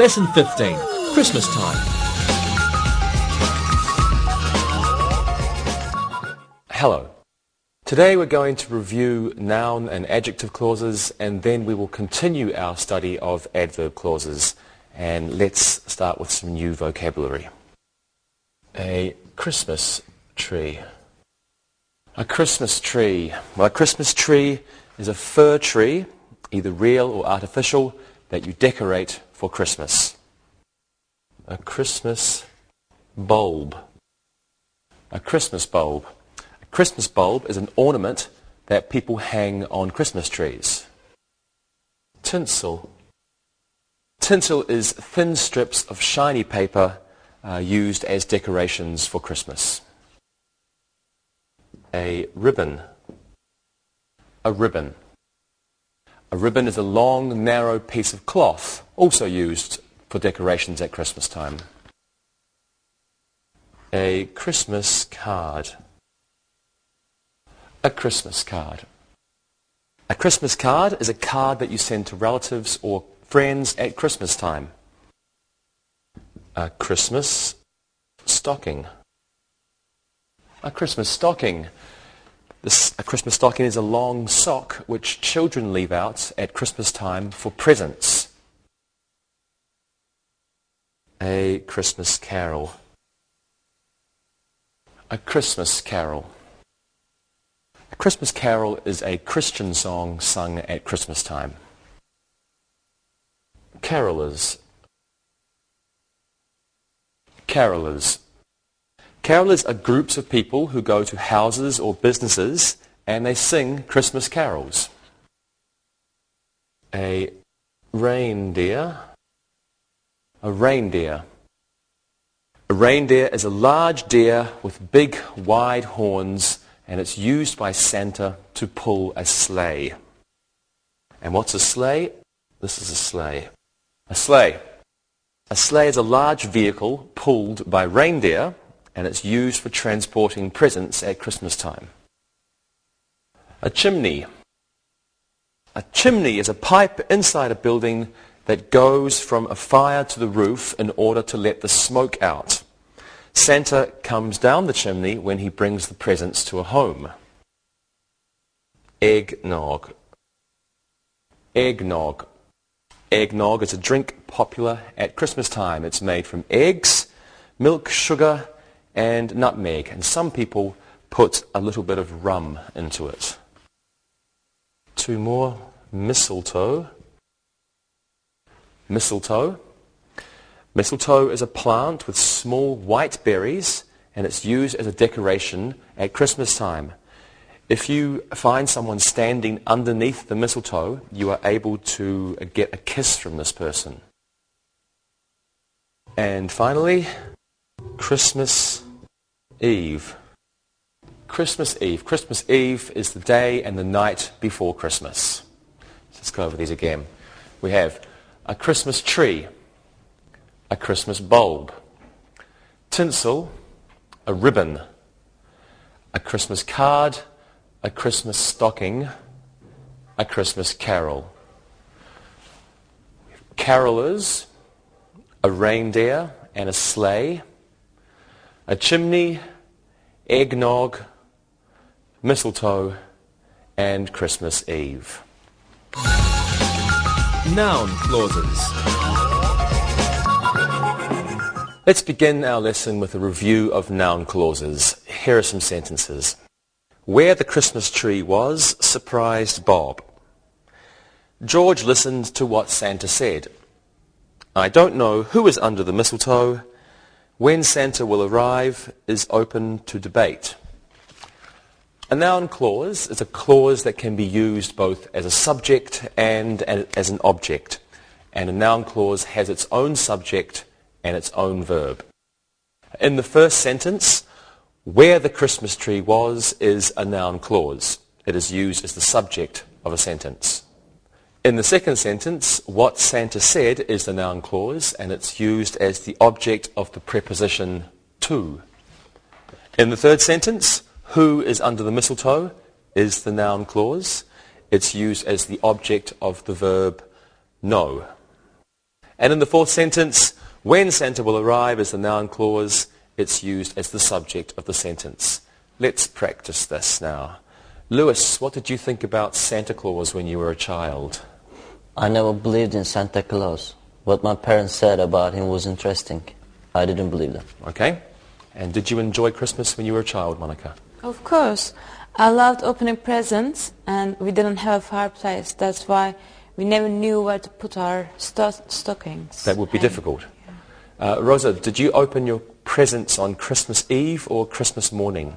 Lesson 15. Christmas time. Hello. Today we're going to review noun and adjective clauses, and then we will continue our study of adverb clauses. And let's start with some new vocabulary. A Christmas tree. A Christmas tree. Well, a Christmas tree is a fir tree, either real or artificial, that you decorate for Christmas. A Christmas bulb. A Christmas bulb. A Christmas bulb is an ornament that people hang on Christmas trees. Tinsel. Tinsel is thin strips of shiny paper used as decorations for Christmas. A ribbon. A ribbon. A ribbon is a long, narrow piece of cloth, also used for decorations at Christmas time. A Christmas card. A Christmas card. A Christmas card is a card that you send to relatives or friends at Christmas time. A Christmas stocking. A Christmas stocking. A Christmas stocking is a long sock which children leave out at Christmas time for presents. A Christmas carol. A Christmas carol. A Christmas carol is a Christian song sung at Christmas time. Carolers. Carolers. Carolers are groups of people who go to houses or businesses and they sing Christmas carols. A reindeer. A reindeer. A reindeer is a large deer with big, wide horns, and it's used by Santa to pull a sleigh. And what's a sleigh? This is a sleigh. A sleigh. A sleigh is a large vehicle pulled by reindeer, and it's used for transporting presents at Christmas time. A chimney. A chimney is a pipe inside a building that goes from a fire to the roof in order to let the smoke out. Santa comes down the chimney when he brings the presents to a home. Eggnog. Eggnog. Eggnog is a drink popular at Christmas time. It's made from eggs, milk, sugar, and nutmeg, and some people put a little bit of rum into it. Two more. Mistletoe. Mistletoe. Mistletoe is a plant with small white berries, and it's used as a decoration at Christmas time. If you find someone standing underneath the mistletoe, you are able to get a kiss from this person. And finally, Christmas Eve. Christmas Eve. Christmas Eve is the day and the night before Christmas. Let's go over these again. We have a Christmas tree, a Christmas bulb, tinsel, a ribbon, a Christmas card, a Christmas stocking, a Christmas carol. Carolers, a reindeer and a sleigh, a chimney, eggnog, mistletoe, and Christmas Eve. Noun clauses. Let's begin our lesson with a review of noun clauses. Here are some sentences. Where the Christmas tree was surprised Bob. George listened to what Santa said. I don't know who is under the mistletoe. When Santa will arrive is open to debate. A noun clause is a clause that can be used both as a subject and as an object. And a noun clause has its own subject and its own verb. In the first sentence, where the Christmas tree was is a noun clause. It is used as the subject of a sentence. In the second sentence, what Santa said is the noun clause, and it's used as the object of the preposition to. In the third sentence, who is under the mistletoe is the noun clause. It's used as the object of the verb know. And in the fourth sentence, when Santa will arrive is the noun clause. It's used as the subject of the sentence. Let's practice this now. Lewis, what did you think about Santa Claus when you were a child? I never believed in Santa Claus. What my parents said about him was interesting. I didn't believe them. Okay. And did you enjoy Christmas when you were a child, Monica? Of course. I loved opening presents, and we didn't have a fireplace. That's why we never knew where to put our stockings. That would be difficult. Rosa, did you open your presents on Christmas Eve or Christmas morning?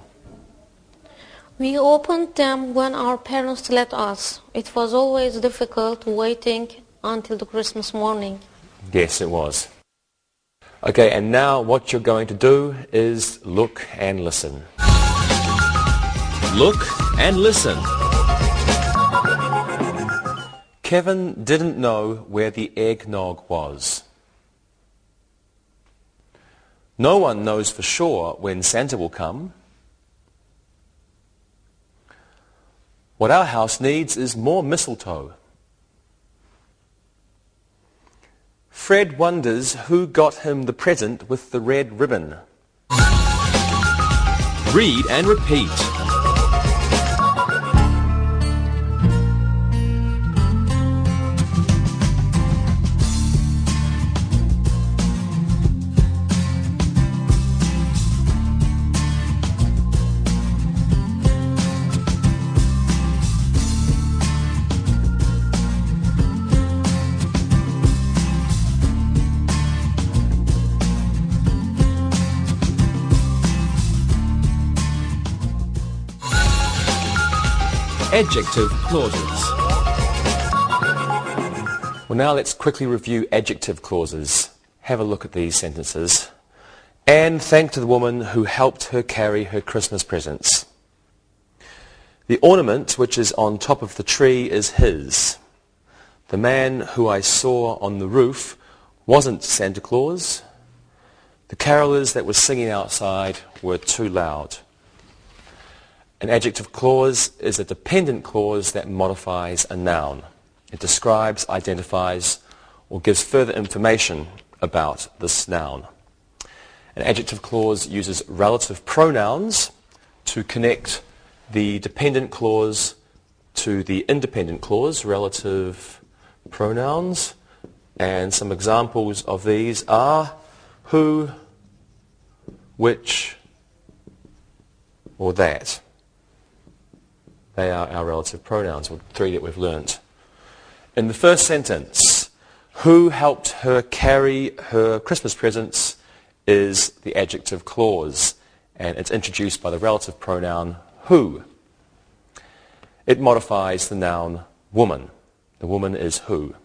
We opened them when our parents let us. It was always difficult waiting until the Christmas morning. Yes, it was. Okay, and now what you're going to do is look and listen. Look and listen. Kevin didn't know where the eggnog was. No one knows for sure when Santa will come. What our house needs is more mistletoe. Fred wonders who got him the present with the red ribbon. Read and repeat. Adjective clauses. Well, now let's quickly review adjective clauses. Have a look at these sentences. Anne thanked the woman who helped her carry her Christmas presents. The ornament which is on top of the tree is his. The man who I saw on the roof wasn't Santa Claus. The carolers that were singing outside were too loud. An adjective clause is a dependent clause that modifies a noun. It describes, identifies, or gives further information about this noun. An adjective clause uses relative pronouns to connect the dependent clause to the independent clause, relative pronouns. And some examples of these are who, which, or that. They are our relative pronouns, or three that we've learnt. In the first sentence, who helped her carry her Christmas presents is the adjective clause, and it's introduced by the relative pronoun who. It modifies the noun woman. The woman is who.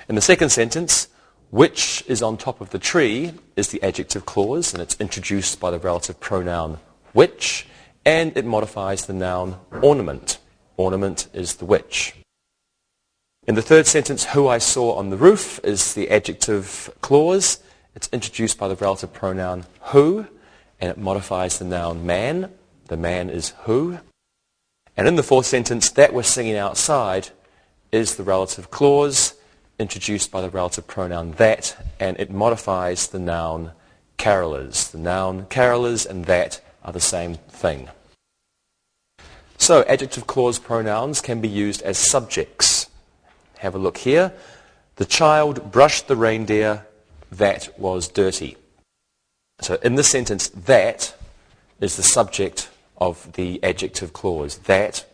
In the second sentence, which is on top of the tree is the adjective clause, and it's introduced by the relative pronoun which, and it modifies the noun ornament. Ornament is the which. In the third sentence, who I saw on the roof is the adjective clause. It's introduced by the relative pronoun who, and it modifies the noun man. The man is who. And in the fourth sentence, that we're singing outside is the relative clause, introduced by the relative pronoun that, and it modifies the noun carolers. The noun carolers and that are the same thing. So adjective clause pronouns can be used as subjects. Have a look here. The child brushed the reindeer that was dirty. So in this sentence, that is the subject of the adjective clause. That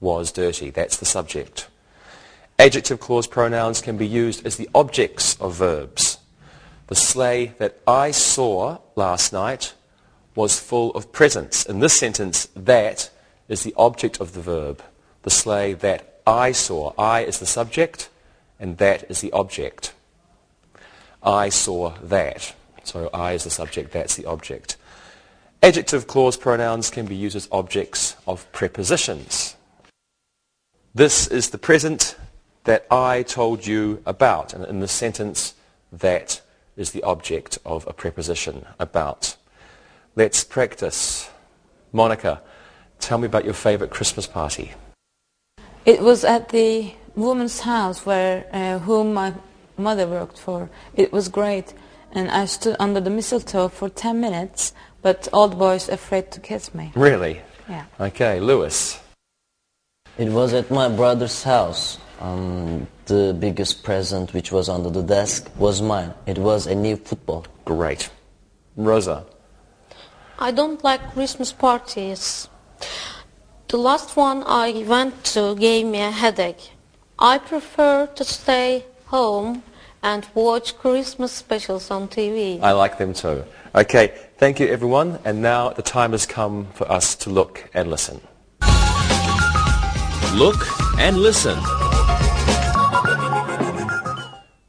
was dirty. That's the subject. Adjective clause pronouns can be used as the objects of verbs. The sleigh that I saw last night was full of presents. In this sentence, that is the object of the verb. The sleigh that I saw. I is the subject, and that is the object. I saw that. So I is the subject, that's the object. Adjective clause pronouns can be used as objects of prepositions. This is the present that I told you about. And in the sentence, that is the object of a preposition, about. Let's practice. Monica, tell me about your favorite Christmas party. It was at the woman's house whom my mother worked for. It was great. And I stood under the mistletoe for 10 minutes, but all the boys afraid to kiss me. Really? Yeah. Okay, Lewis. It was at my brother's house. The biggest present which was under the desk was mine. It was a new football. Great. Rosa. I don't like Christmas parties. The last one I went to gave me a headache. I prefer to stay home and watch Christmas specials on TV. I like them too. Okay, thank you everyone. And now the time has come for us to look and listen. Look and listen.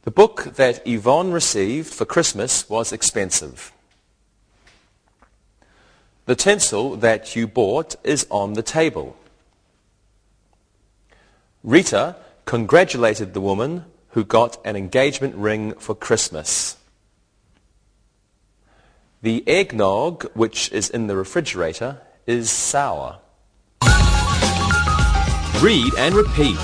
The book that Yvonne received for Christmas was expensive. The tinsel that you bought is on the table. Rita congratulated the woman who got an engagement ring for Christmas. The eggnog, which is in the refrigerator, is sour. Read and repeat.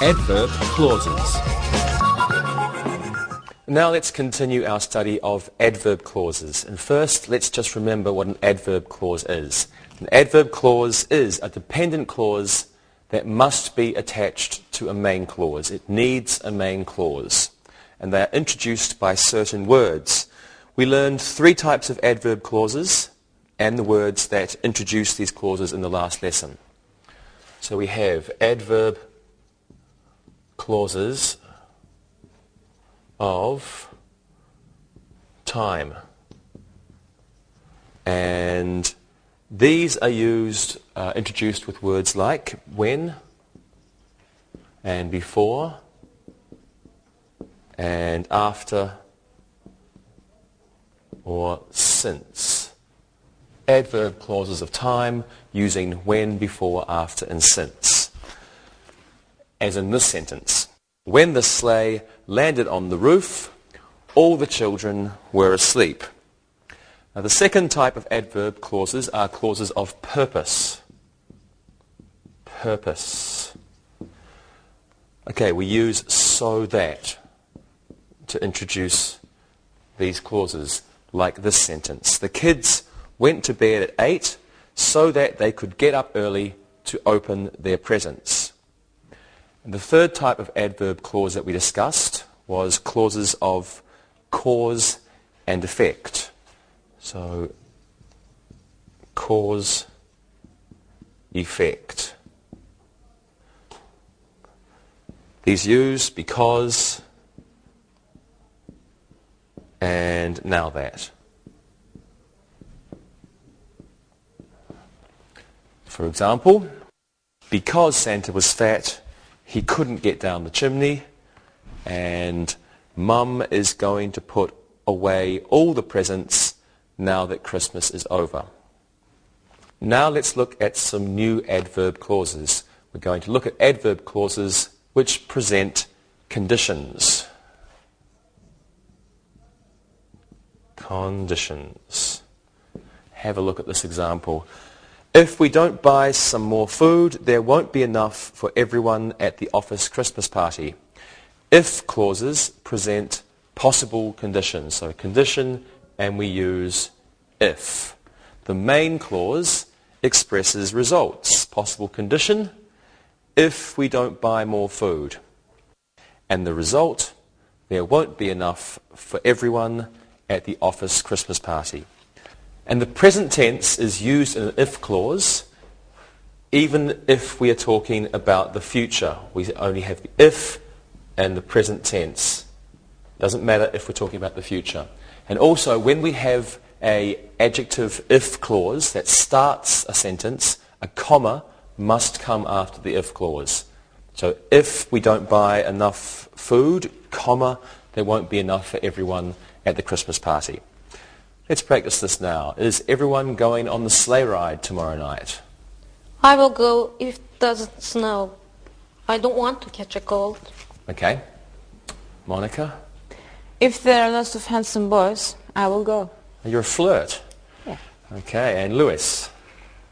Adverb clauses. Now let's continue our study of adverb clauses. And first, let's just remember what an adverb clause is. An adverb clause is a dependent clause that must be attached to a main clause. It needs a main clause. And they are introduced by certain words. We learned 3 types of adverb clauses and the words that introduce these clauses in the last lesson. So we have adverb clauses of time, and these are introduced with words like when and before and after or since. Adverb clauses of time using when, before, after and since. As in this sentence, when the sleigh landed on the roof, all the children were asleep. Now, the second type of adverb clauses are clauses of purpose. Purpose. Okay, we use so that to introduce these clauses, like this sentence. The kids went to bed at 8 so that they could get up early to open their presents. And the third type of adverb clause that we discussed was clauses of cause and effect. So, cause, effect. These use because and now that. For example, because Santa was fat, he couldn't get down the chimney, and Mum is going to put away all the presents now that Christmas is over. Now let's look at some new adverb clauses. We're going to look at adverb clauses which present conditions. Conditions. Have a look at this example. If we don't buy some more food, there won't be enough for everyone at the office Christmas party. If clauses present possible conditions. So condition, and we use if. The main clause expresses results. Possible condition, if we don't buy more food. And the result, there won't be enough for everyone at the office Christmas party. And the present tense is used in an if clause, even if we are talking about the future. We only have the if and the present tense. Doesn't matter if we're talking about the future. And also, when we have an adjective if clause that starts a sentence, a comma must come after the if clause. So if we don't buy enough food, comma, there won't be enough for everyone at the Christmas party. Let's practice this now. Is everyone going on the sleigh ride tomorrow night? I will go if it doesn't snow. I don't want to catch a cold. Okay. Monica? If there are lots of handsome boys, I will go. You're a flirt? Yeah. Okay, and Lewis?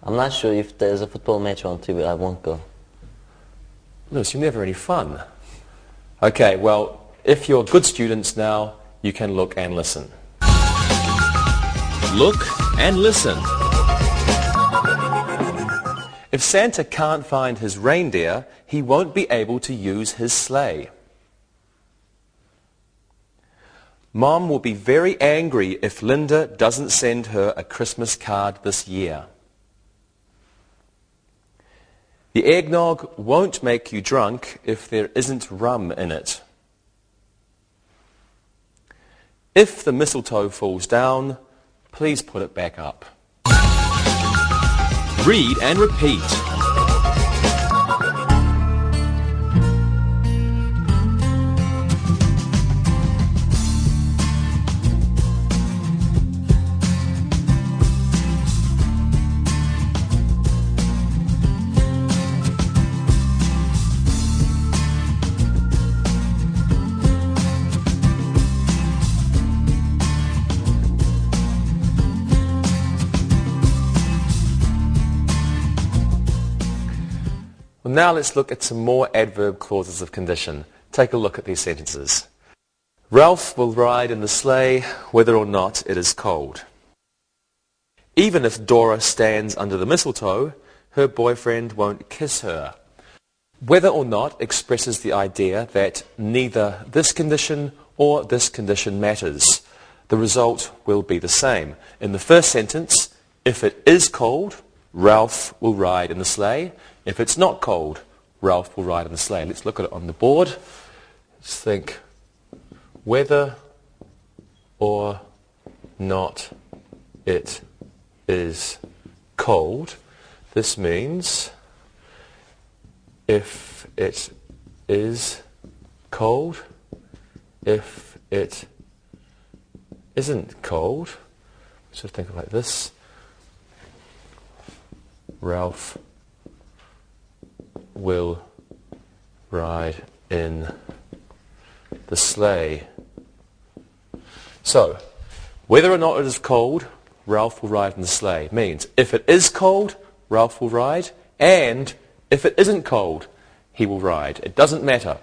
I'm not sure if there's a football match on TV, I won't go. Lewis, you're never any fun. Okay, well, if you're good students now, you can look and listen. Look and listen. If Santa can't find his reindeer, he won't be able to use his sleigh. Mom will be very angry if Linda doesn't send her a Christmas card this year. The eggnog won't make you drunk if there isn't rum in it. If the mistletoe falls down, please put it back up. Read and repeat. Well, now let's look at some more adverb clauses of condition. Take a look at these sentences. Ralph will ride in the sleigh whether or not it is cold. Even if Dora stands under the mistletoe, her boyfriend won't kiss her. Whether or not expresses the idea that neither this condition or this condition matters. The result will be the same. In the first sentence, if it is cold, Ralph will ride in the sleigh. If it's not cold, Ralph will ride in the sleigh. Let's look at it on the board. Let's think whether or not it is cold. This means if it is cold, if it isn't cold. So think of it like this. Ralph will ride in the sleigh. So, whether or not it is cold, Ralph will ride in the sleigh. Means, if it is cold, Ralph will ride, and if it isn't cold, he will ride. It doesn't matter.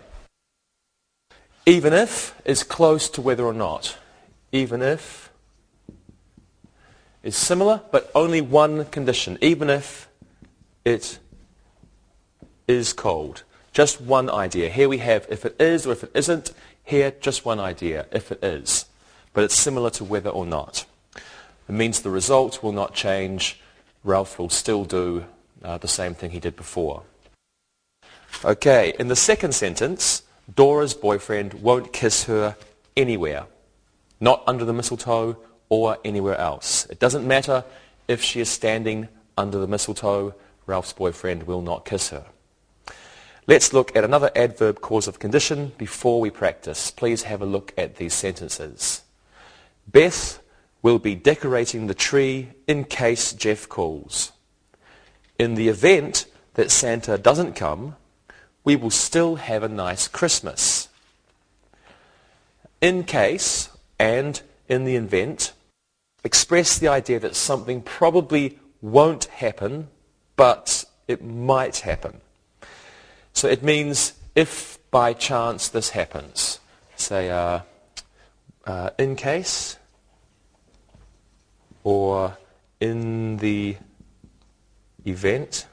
Even if is close to whether or not. Even if is similar, but only one condition. Even if it is cold. Just one idea. Here we have if it is or if it isn't. Here, just one idea, if it is. But it's similar to whether or not. It means the result will not change. Ralph will still do the same thing he did before. Okay, in the second sentence, Dora's boyfriend won't kiss her anywhere. Not under the mistletoe or anywhere else. It doesn't matter if she is standing under the mistletoe, Ralph's boyfriend will not kiss her. Let's look at another adverb clause of condition before we practice. Please have a look at these sentences. Beth will be decorating the tree in case Jeff calls. In the event that Santa doesn't come, we will still have a nice Christmas. In case and in the event express the idea that something probably won't happen, but it might happen. So it means if by chance this happens, say in case or in the event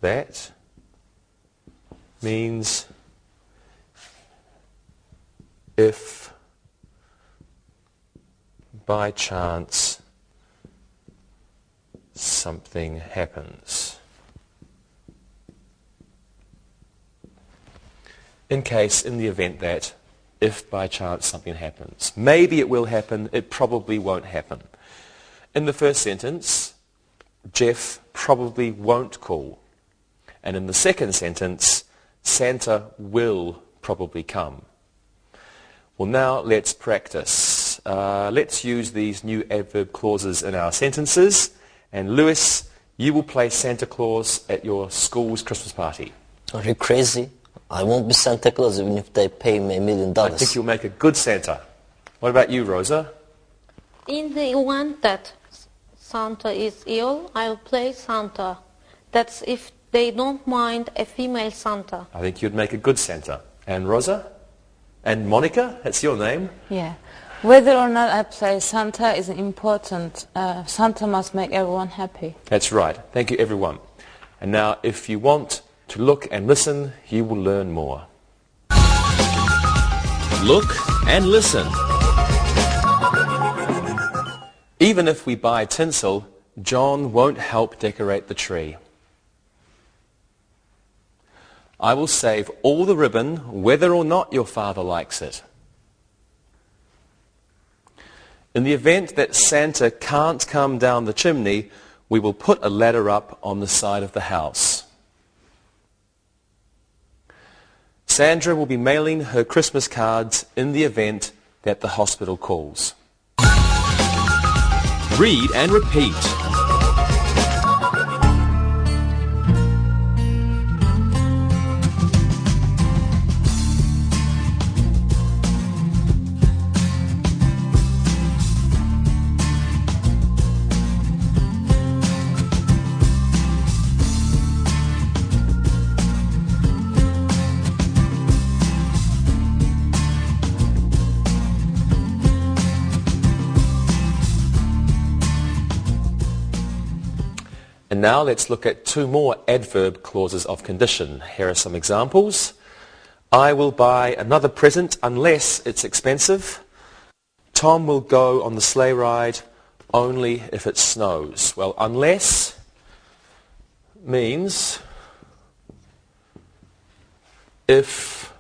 that means if by chance something happens. In case, in the event that, if by chance something happens. Maybe it will happen, it probably won't happen. In the first sentence, Jeff probably won't call. And in the second sentence, Santa will probably come. Well, now let's practice. Let's use these new adverb clauses in our sentences. And Lewis, you will play Santa Claus at your school's Christmas party. Are you crazy? I won't be Santa Claus even if they pay me $1 million. I think you'll make a good Santa. What about you, Rosa? In the event that Santa is ill, I'll play Santa. That's if they don't mind a female Santa. I think you'd make a good Santa. And Rosa? And Monica? That's your name. Yeah. Whether or not I play Santa isn't important. Santa must make everyone happy. That's right. Thank you, everyone. And now, if you want to look and listen, you will learn more. Look and listen. Even if we buy tinsel, John won't help decorate the tree. I will save all the ribbon, whether or not your father likes it. In the event that Santa can't come down the chimney, we will put a ladder up on the side of the house. Sandra will be mailing her Christmas cards in the event that the hospital calls. Read and repeat. And now let's look at two more adverb clauses of condition. Here are some examples. I will buy another present unless it's expensive. Tom will go on the sleigh ride only if it snows. Well, unless means if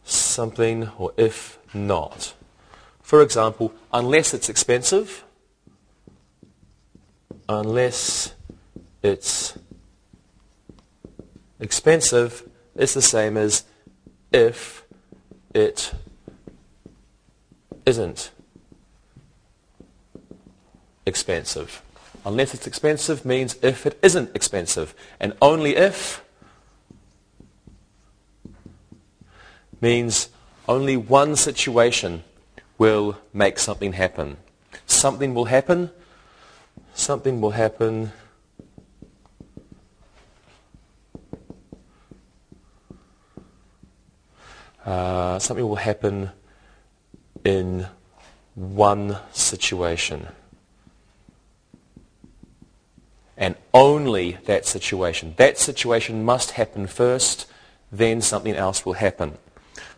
something or if not. For example, unless it's expensive, unless it's expensive is the same as if it isn't expensive. Unless it's expensive means if it isn't expensive. And only if means only one situation will make something happen. Something will happen. Something will happen. Something will happen in one situation. And only that situation. That situation must happen first, then something else will happen.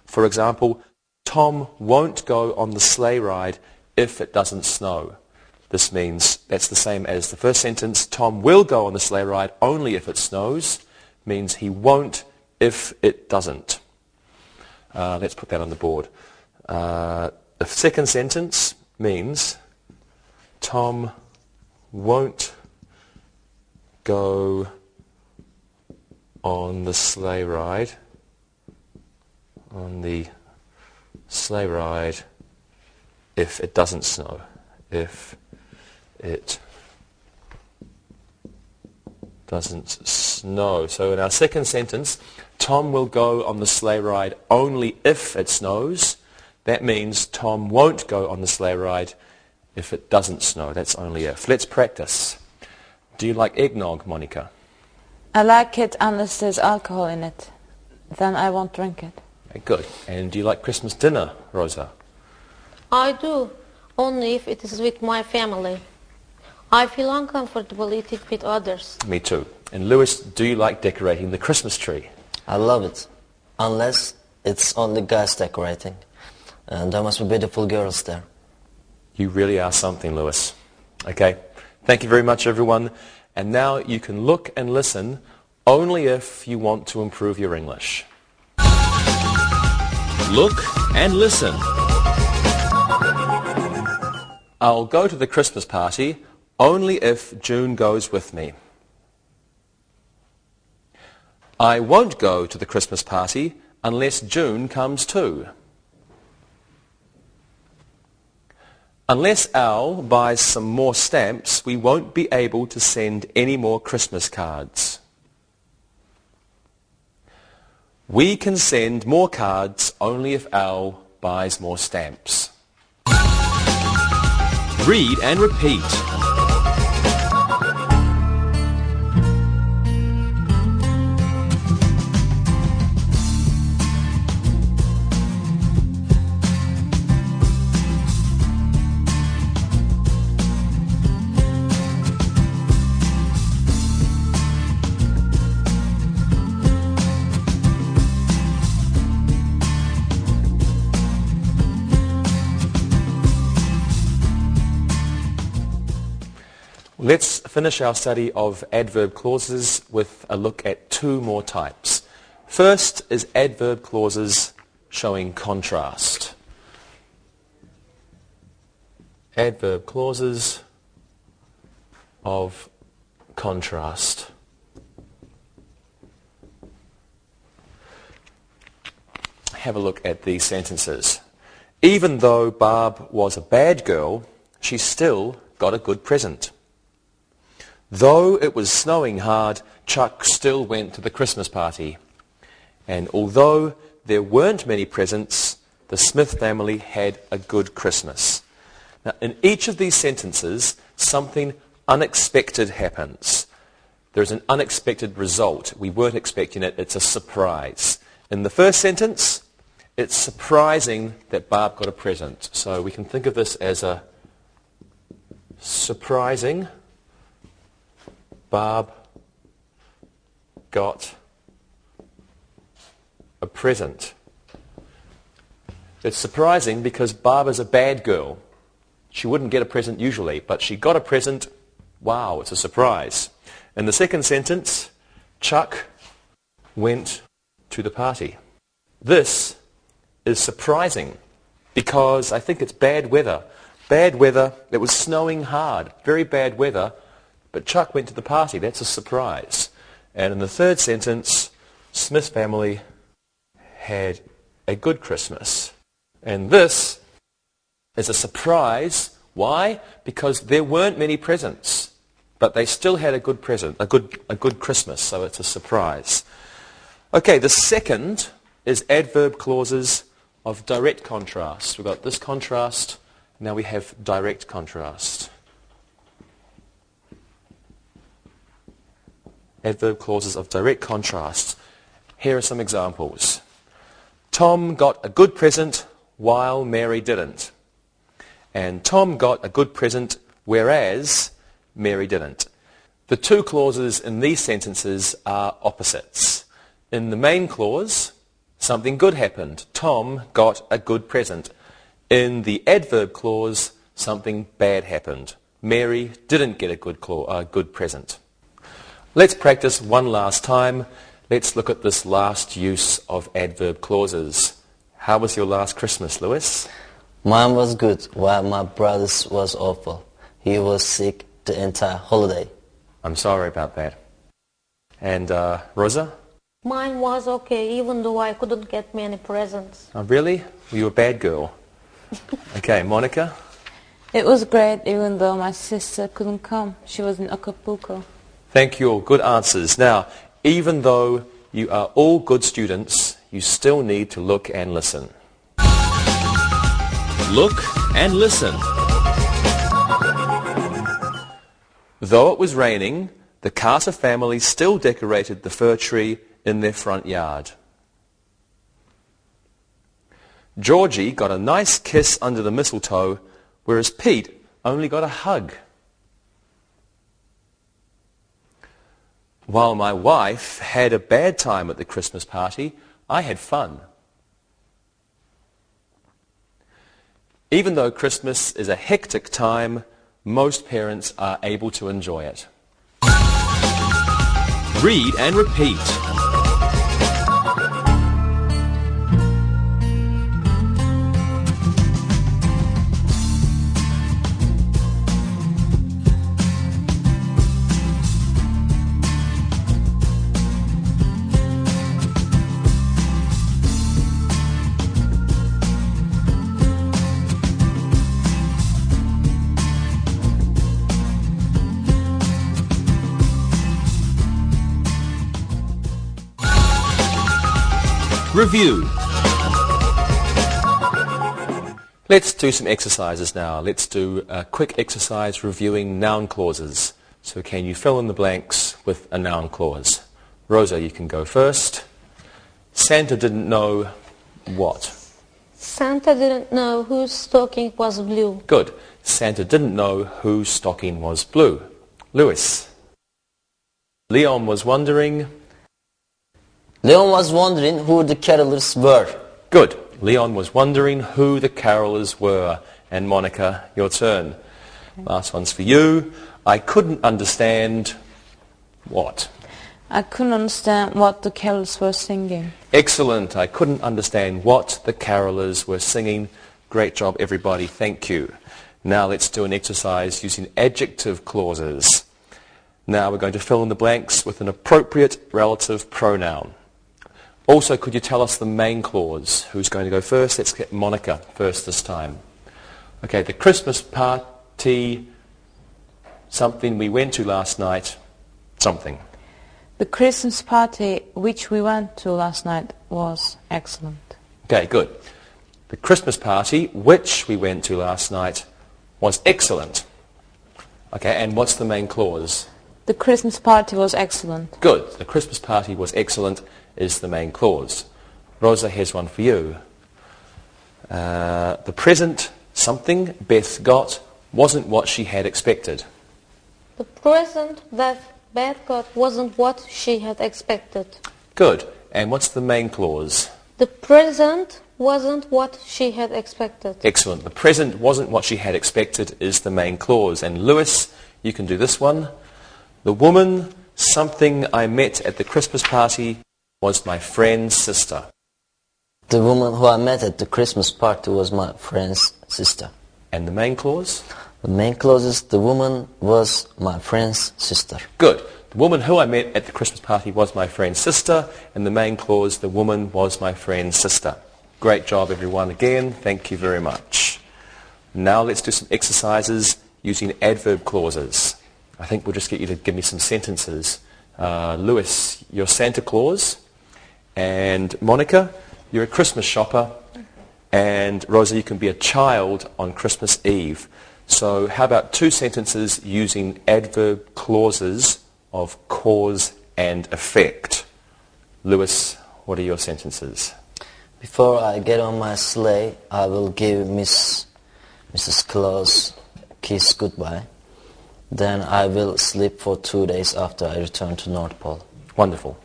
For example, Tom won't go on the sleigh ride if it doesn't snow. This means that's the same as the first sentence. Tom will go on the sleigh ride only if it snows. Means he won't if it doesn't. Let's put that on the board. The second sentence means Tom won't go on the sleigh ride if it doesn't snow. If it doesn't snow. So in our second sentence, Tom will go on the sleigh ride only if it snows. That means Tom won't go on the sleigh ride if it doesn't snow. That's only if. Let's practice. Do you like eggnog, Monica? I like it unless there's alcohol in it. Then I won't drink it. Okay, good. And do you like Christmas dinner, Rosa? I do, only if it is with my family. I feel uncomfortable eating with others. Me too. And Lewis, do you like decorating the Christmas tree? I love it. Unless it's only guys decorating. And there must be beautiful girls there. You really are something, Lewis. Okay. Thank you very much, everyone. And now you can look and listen only if you want to improve your English. Look and listen. I'll go to the Christmas party only if June goes with me. I won't go to the Christmas party unless June comes too. Unless Al buys some more stamps, we won't be able to send any more Christmas cards. We can send more cards only if Al buys more stamps. Read and repeat. Let's finish our study of adverb clauses with a look at two more types. First is adverb clauses showing contrast. Adverb clauses of contrast. Have a look at these sentences. Even though Barb was a bad girl, she still got a good present. Though it was snowing hard, Chuck still went to the Christmas party. And although there weren't many presents, the Smith family had a good Christmas. Now, in each of these sentences, something unexpected happens. There's an unexpected result. We weren't expecting it. It's a surprise. In the first sentence, it's surprising that Barb got a present. So we can think of this as a surprising Barb got a present. It's surprising because Barb is a bad girl. She wouldn't get a present usually, but she got a present. Wow, it's a surprise. In the second sentence, Chuck went to the party. This is surprising because I think it's bad weather. Bad weather, it was snowing hard, very bad weather. But Chuck went to the party. That's a surprise. And in the third sentence, Smith family had a good Christmas. And this is a surprise. Why? Because there weren't many presents, but they still had a good present, a good Christmas. So it's a surprise. Okay, the second is adverb clauses of direct contrast. We've got this contrast. Now we have direct contrast. Adverb clauses of direct contrast. Here are some examples. Tom got a good present while Mary didn't. And Tom got a good present whereas Mary didn't. The two clauses in these sentences are opposites. In the main clause, something good happened. Tom got a good present. In the adverb clause, something bad happened. Mary didn't get a good present. Let's practice one last time. Let's look at this last use of adverb clauses. How was your last Christmas, Lewis? Mine was good, while my brother's was awful. He was sick the entire holiday. I'm sorry about that. And Rosa? Mine was okay, even though I couldn't get many presents. Oh, really? Were you a bad girl? Okay, Monica? It was great, even though my sister couldn't come. She was in Acapulco. Thank you all. Good answers. Now, even though you are all good students, you still need to look and listen. Look and listen. Though it was raining, the Carter family still decorated the fir tree in their front yard. Georgie got a nice kiss under the mistletoe, whereas Pete only got a hug. While my wife had a bad time at the Christmas party, I had fun. Even though Christmas is a hectic time, most parents are able to enjoy it. Read and repeat. Review. Let's do some exercises now. Let's do a quick exercise reviewing noun clauses. So can you fill in the blanks with a noun clause? Rosa, you can go first. Santa didn't know what? Santa didn't know whose stocking was blue. Good. Santa didn't know whose stocking was blue. Lewis. Leon was wondering... Leon was wondering who the carolers were. Good. Leon was wondering who the carolers were. And Monica, your turn. Last one's for you. I couldn't understand what? I couldn't understand what the carolers were singing. Excellent. I couldn't understand what the carolers were singing. Great job, everybody. Thank you. Now let's do an exercise using adjective clauses. Now we're going to fill in the blanks with an appropriate relative pronoun. Also, could you tell us the main clause? Who's going to go first? Let's get Monica first this time. Okay, the Christmas party, something we went to last night, something. The Christmas party which we went to last night was excellent. Okay, good. The Christmas party which we went to last night was excellent. Okay, and what's the main clause? The Christmas party was excellent. Good. The Christmas party was excellent is the main clause. Rosa has one for you. The present, something Beth got, wasn't what she had expected. The present that Beth got wasn't what she had expected. Good. And what's the main clause? The present wasn't what she had expected. Excellent. The present wasn't what she had expected is the main clause. And Lewis, you can do this one. The woman, something I met at the Christmas party, was my friend's sister. The woman who I met at the Christmas party was my friend's sister. And the main clause? The main clause is the woman was my friend's sister. Good. The woman who I met at the Christmas party was my friend's sister. And the main clause, the woman was my friend's sister. Great job, everyone. Again, thank you very much. Now let's do some exercises using adverb clauses. I think we'll just get you to give me some sentences. Lewis, you're Santa Claus. And Monica, you're a Christmas shopper. And Rosa, you can be a child on Christmas Eve. So how about two sentences using adverb clauses of cause and effect? Lewis, what are your sentences? Before I get on my sleigh, I will give Mrs. Claus a kiss goodbye. Then I will sleep for 2 days after I return to North Pole. Wonderful.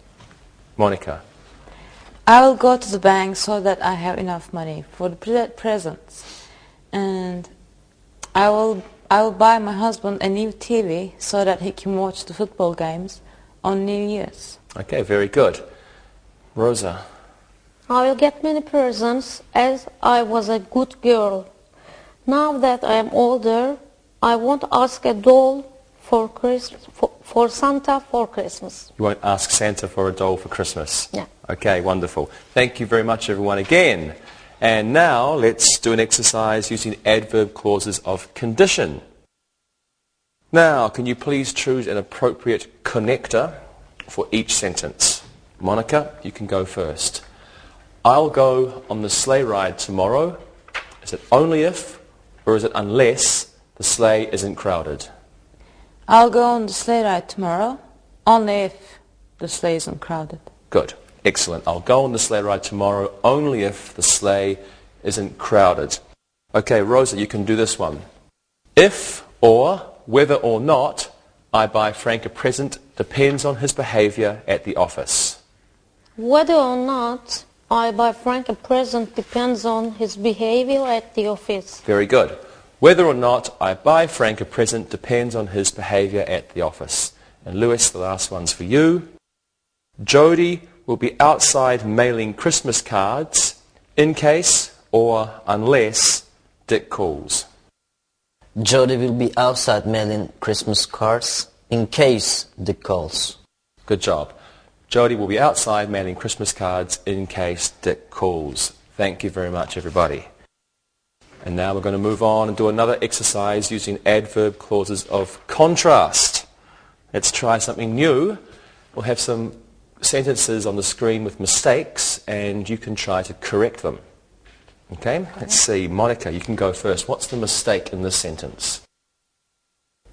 Monica? I will go to the bank so that I have enough money for the presents. And I will buy my husband a new TV so that he can watch the football games on New Year's. Okay, very good. Rosa? I will get many presents as I was a good girl. Now that I am older, I won't ask a doll for Santa for Christmas. You won't ask Santa for a doll for Christmas? Yeah. Okay, wonderful. Thank you very much, everyone, again. And now let's do an exercise using adverb clauses of condition. Now, can you please choose an appropriate connector for each sentence? Monica, you can go first. I'll go on the sleigh ride tomorrow. Is it only if, or is it unless the sleigh isn't crowded? I'll go on the sleigh ride tomorrow, only if the sleigh isn't crowded. Good. Excellent. I'll go on the sleigh ride tomorrow only if the sleigh isn't crowded. Okay, Rosa, you can do this one. If or whether or not I buy Frank a present depends on his behavior at the office. Whether or not I buy Frank a present depends on his behavior at the office. Very good. Whether or not I buy Frank a present depends on his behavior at the office. And Lewis, the last one's for you. Jody will be outside mailing Christmas cards in case or unless Dick calls. Jody will be outside mailing Christmas cards in case Dick calls. Good job. Jody will be outside mailing Christmas cards in case Dick calls. Thank you very much, everybody. And now we're going to move on and do another exercise using adverb clauses of contrast. Let's try something new. We'll have some sentences on the screen with mistakes, and you can try to correct them. Okay? Let's see. Monica, you can go first. What's the mistake in this sentence?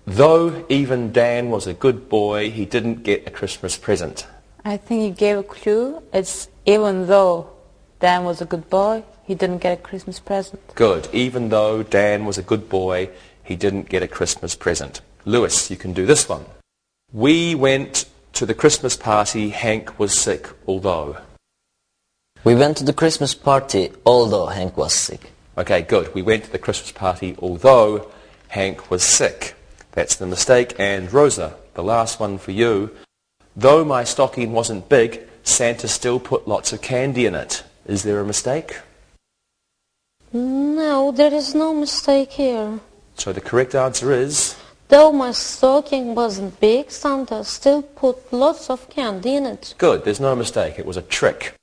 Though even Dan was a good boy, he didn't get a Christmas present. I think you gave a clue. It's even though Dan was a good boy, he didn't get a Christmas present. Good. Even though Dan was a good boy, he didn't get a Christmas present. Lewis, you can do this one. We went to the Christmas party. Hank was sick, although. We went to the Christmas party, although Hank was sick. Okay, good. We went to the Christmas party, although Hank was sick. That's the mistake. And Rosa, the last one for you. Though my stocking wasn't big, Santa still put lots of candy in it. Is there a mistake? No, there is no mistake here. So the correct answer is... Though my stocking wasn't big, Santa still put lots of candy in it. Good, there's no mistake. It was a trick.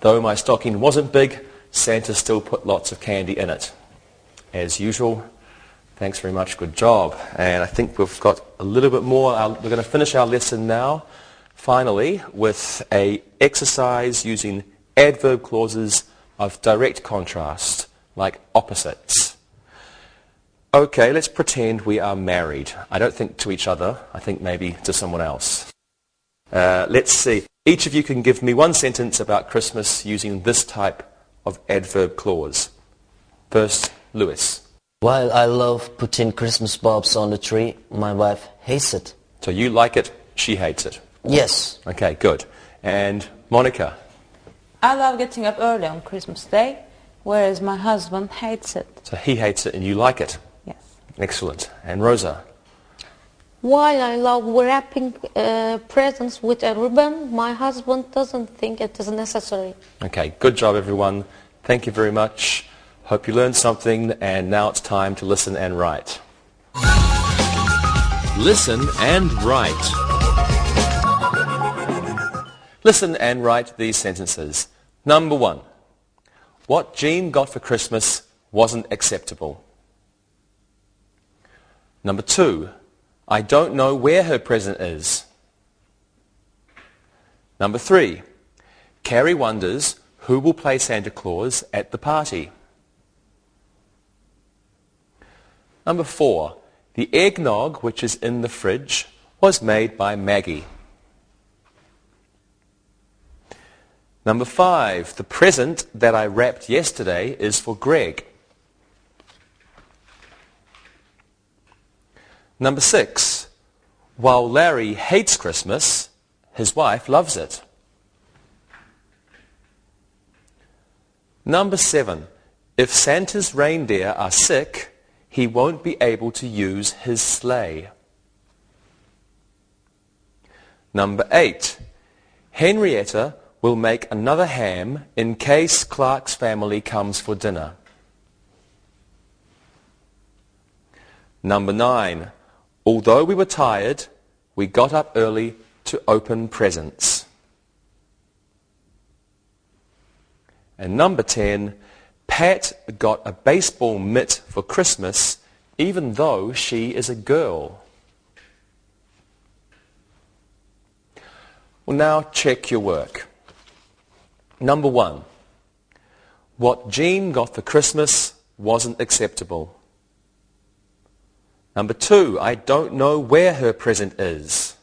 Though my stocking wasn't big, Santa still put lots of candy in it. As usual, thanks very much, good job. And I think we've got a little bit more. We're going to finish our lesson now, finally, with an exercise using adverb clauses of direct contrast, like opposites. Okay, let's pretend we are married. I don't think to each other. I think maybe to someone else. Let's see. Each of you can give me one sentence about Christmas using this type of adverb clause. First, Lewis. While I love putting Christmas bulbs on the tree, my wife hates it. So you like it, she hates it. Yes. Okay, good. And Monica. I love getting up early on Christmas Day, whereas my husband hates it. So he hates it and you like it. Yes. Excellent. And Rosa. While I love wrapping presents with a ribbon, my husband doesn't think it is necessary. Okay, good job everyone. Thank you very much. Hope you learned something, and now it's time to listen and write. Listen and write. Listen and write these sentences. Number 1. What Jean got for Christmas wasn't acceptable. Number 2. I don't know where her present is. Number 3. Carrie wonders who will play Santa Claus at the party. Number 4. The eggnog, which is in the fridge, was made by Maggie. Number 5. The present that I wrapped yesterday is for Greg. Number 6. While Larry hates Christmas, his wife loves it. Number 7. If Santa's reindeer are sick, he won't be able to use his sleigh. Number 8. Henrietta will make another ham in case Clark's family comes for dinner. Number 9. Although we were tired, we got up early to open presents. And number 10. Pat got a baseball mitt for Christmas, even though she is a girl. Well, now check your work. Number 1. What Jean got for Christmas wasn't acceptable. Number 2. I don't know where her present is.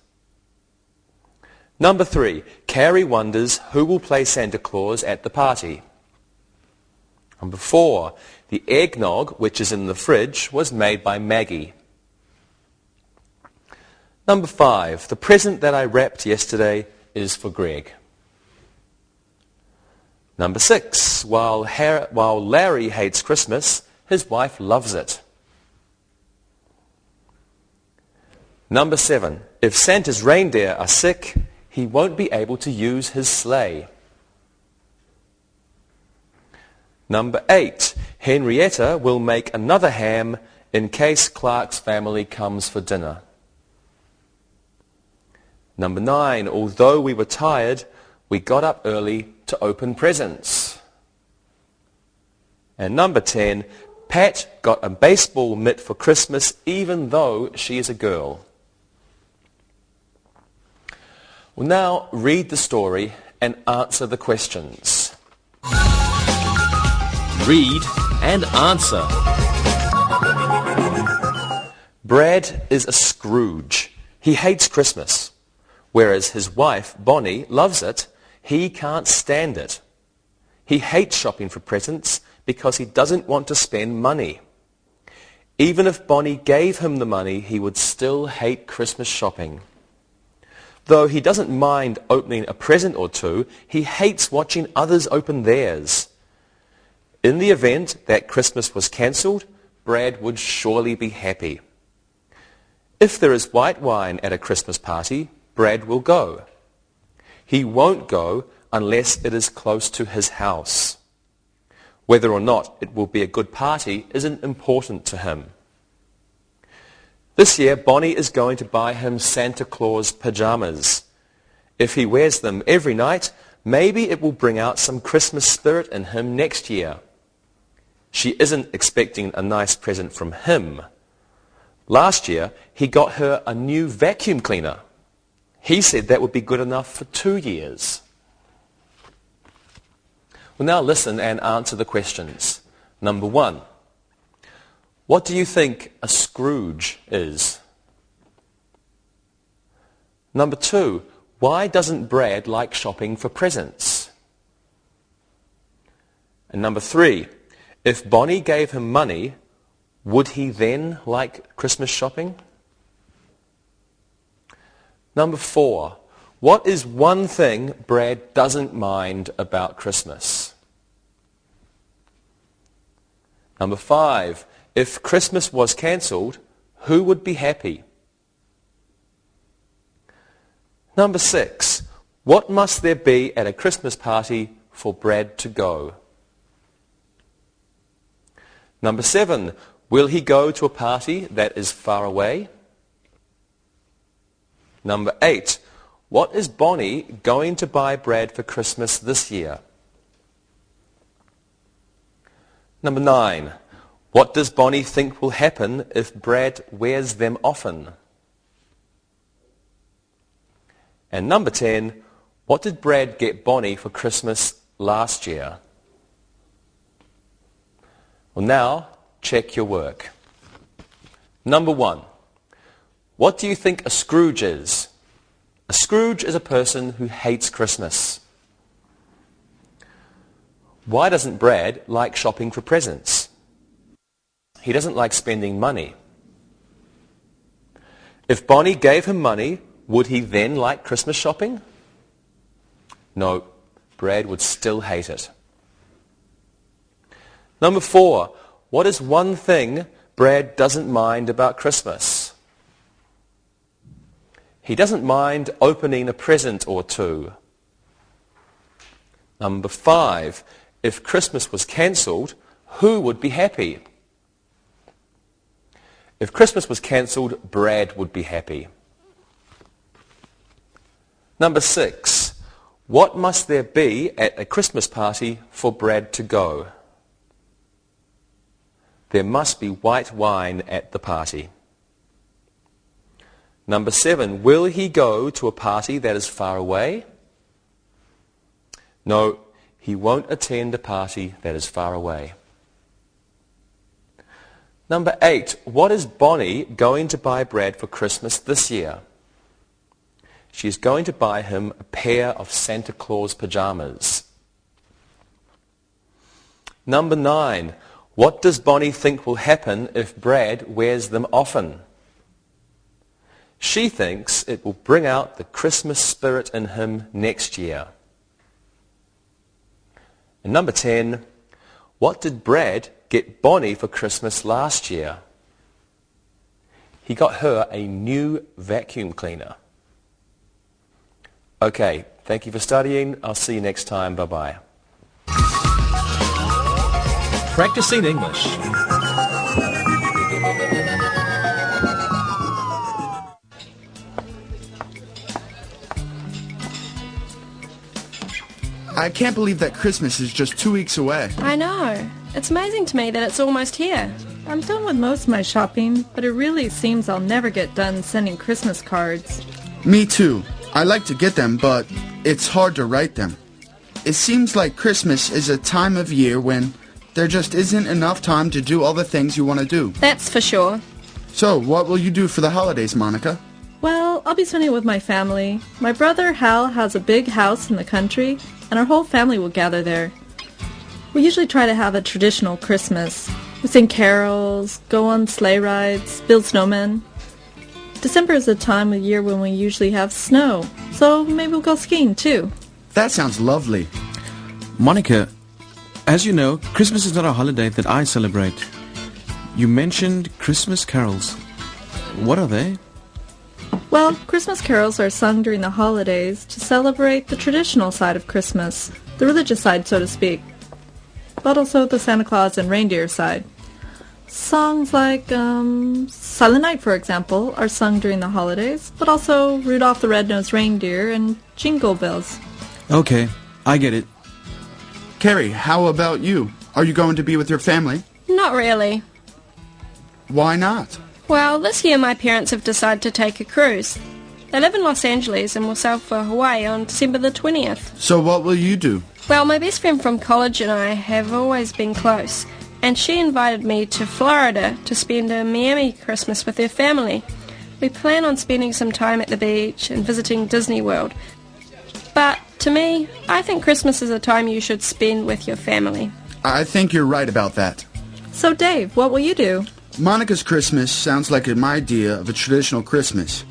Number 3. Carrie wonders who will play Santa Claus at the party. Number 4. The eggnog, which is in the fridge, was made by Maggie. Number 5. The present that I wrapped yesterday is for Greg. Number 6. While Larry hates Christmas, his wife loves it. Number 7. If Santa's reindeer are sick, he won't be able to use his sleigh. Number 8. Henrietta will make another ham in case Clark's family comes for dinner. Number 9. Although we were tired, we got up early to open presents. And number 10. Pat got a baseball mitt for Christmas even though she is a girl. Well, now read the story and answer the questions. Read and answer. Brad is a Scrooge. He hates Christmas. Whereas his wife, Bonnie, loves it, he can't stand it. He hates shopping for presents because he doesn't want to spend money. Even if Bonnie gave him the money, he would still hate Christmas shopping. Though he doesn't mind opening a present or two, he hates watching others open theirs. In the event that Christmas was cancelled, Brad would surely be happy. If there is white wine at a Christmas party, Brad will go. He won't go unless it is close to his house. Whether or not it will be a good party isn't important to him. This year, Bonnie is going to buy him Santa Claus pajamas. If he wears them every night, maybe it will bring out some Christmas spirit in him next year. She isn't expecting a nice present from him. Last year, he got her a new vacuum cleaner. He said that would be good enough for 2 years. Well, now listen and answer the questions. Number 1. What do you think a Scrooge is? Number 2. Why doesn't Brad like shopping for presents? And number 3. If Bonnie gave him money, would he then like Christmas shopping? Number 4. What is one thing Brad doesn't mind about Christmas? Number 5. If Christmas was cancelled, who would be happy? Number 6. What must there be at a Christmas party for Brad to go? Number 7. Will he go to a party that is far away? Number 8. What is Bonnie going to buy Brad for Christmas this year? Number 9. What does Bonnie think will happen if Brad wears them often? And number 10. What did Brad get Bonnie for Christmas last year? Well, now, check your work. Number 1. What do you think a Scrooge is? A Scrooge is a person who hates Christmas. Why doesn't Brad like shopping for presents? He doesn't like spending money. If Bonnie gave him money, would he then like Christmas shopping? No, Brad would still hate it. Number 4. What is one thing Brad doesn't mind about Christmas? He doesn't mind opening a present or two. Number 5. If Christmas was cancelled, who would be happy? If Christmas was cancelled, Brad would be happy. Number 6. What must there be at a Christmas party for Brad to go? There must be white wine at the party. Number 7. Will he go to a party that is far away? No, he won't attend a party that is far away. Number 8. What is Bonnie going to buy Brad for Christmas this year? She's going to buy him a pair of Santa Claus pajamas. Number 9. What does Bonnie think will happen if Brad wears them often? She thinks it will bring out the Christmas spirit in him next year. And number 10. What did Brad get Bonnie for Christmas last year? He got her a new vacuum cleaner. Okay, thank you for studying. I'll see you next time. Bye-bye. Practicing English. I can't believe that Christmas is just 2 weeks away. I know. It's amazing to me that it's almost here. I'm done with most of my shopping, but it really seems I'll never get done sending Christmas cards. Me too. I like to get them, but it's hard to write them. It seems like Christmas is a time of year when there just isn't enough time to do all the things you want to do. That's for sure. So, what will you do for the holidays, Monica? Well, I'll be spending it with my family. My brother Hal has a big house in the country, and our whole family will gather there. We usually try to have a traditional Christmas. We sing carols, go on sleigh rides, build snowmen. December is a time of year when we usually have snow, so maybe we'll go skiing too. That sounds lovely. Monica, as you know, Christmas is not a holiday that I celebrate. You mentioned Christmas carols. What are they? Well, Christmas carols are sung during the holidays to celebrate the traditional side of Christmas, the religious side, so to speak, but also the Santa Claus and reindeer side. Songs like Silent Night, for example, are sung during the holidays, but also Rudolph the Red-Nosed Reindeer and Jingle Bells. Okay, I get it. Carrie, how about you? Are you going to be with your family? Not really. Why not? Well, this year my parents have decided to take a cruise. They live in Los Angeles and will sail for Hawaii on December the 20th. So what will you do? Well, my best friend from college and I have always been close, and she invited me to Florida to spend a Miami Christmas with her family. We plan on spending some time at the beach and visiting Disney World. But to me, I think Christmas is a time you should spend with your family. I think you're right about that. So Dave, what will you do? Monica's Christmas sounds like my idea of a traditional Christmas.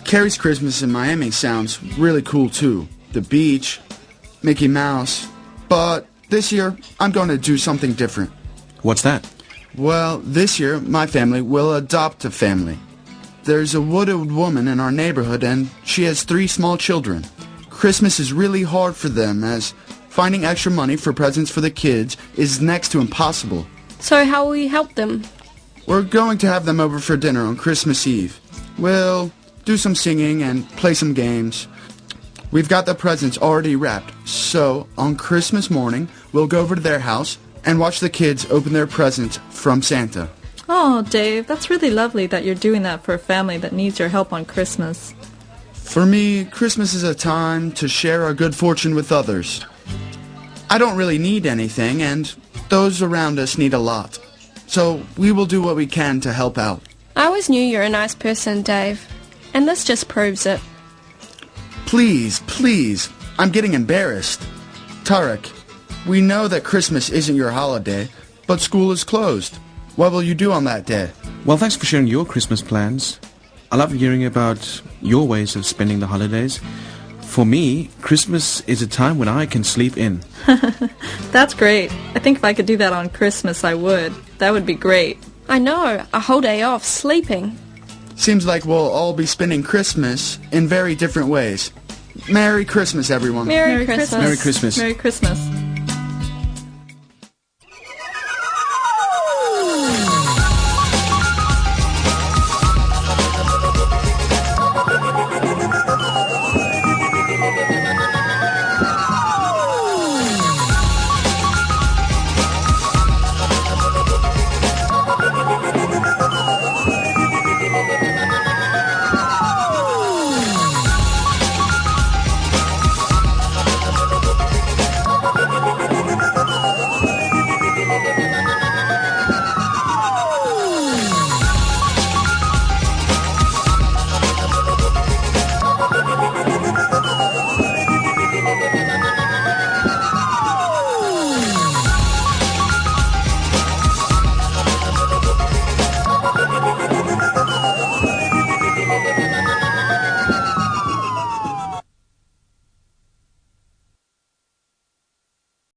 Carrie's Christmas in Miami sounds really cool too. The beach, Mickey Mouse. But this year, I'm going to do something different. What's that? Well, this year, my family will adopt a family. There's a widowed woman in our neighborhood and she has 3 small children. Christmas is really hard for them as finding extra money for presents for the kids is next to impossible. So how will you help them? We're going to have them over for dinner on Christmas Eve. We'll do some singing and play some games. We've got the presents already wrapped, so on Christmas morning, we'll go over to their house and watch the kids open their presents from Santa. Oh, Dave, that's really lovely that you're doing that for a family that needs your help on Christmas. For me, Christmas is a time to share our good fortune with others. I don't really need anything, and those around us need a lot. So we will do what we can to help out. I always knew you're a nice person, Dave, and this just proves it. Please, please, I'm getting embarrassed. Tarek, we know that Christmas isn't your holiday, but school is closed. What will you do on that day? Well, thanks for sharing your Christmas plans. I love hearing about your ways of spending the holidays. For me, Christmas is a time when I can sleep in. That's great. I think if I could do that on Christmas, I would. That would be great. I know, a whole day off, sleeping. Seems like we'll all be spending Christmas in very different ways. Merry Christmas, everyone. Merry Christmas. Merry Christmas. Merry Christmas.